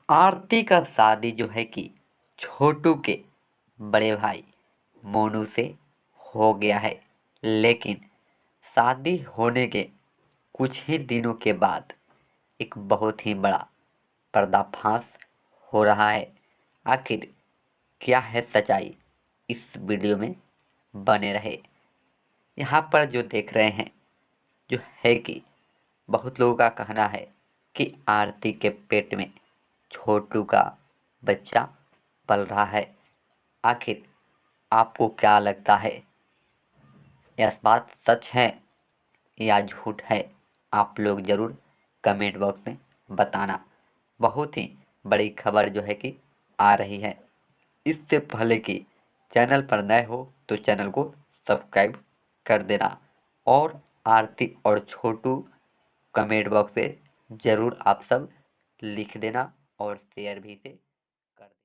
आरती का शादी जो है कि छोटू के बड़े भाई मोनू से हो गया है। लेकिन शादी होने के कुछ ही दिनों के बाद एक बहुत ही बड़ा पर्दाफाश हो रहा है। आखिर क्या है सच्चाई, इस वीडियो में बने रहे। यहाँ पर जो देख रहे हैं जो है कि बहुत लोगों का कहना है कि आरती के पेट में छोटू का बच्चा पल रहा है। आखिर आपको क्या लगता है, यह बात सच है या झूठ है? आप लोग ज़रूर कमेंट बॉक्स में बताना। बहुत ही बड़ी खबर जो है कि आ रही है। इससे पहले कि चैनल पर नए हो तो चैनल को सब्सक्राइब कर देना और आरती और छोटू कमेंट बॉक्स पे ज़रूर आप सब लिख देना और शेयर भी से कर देना।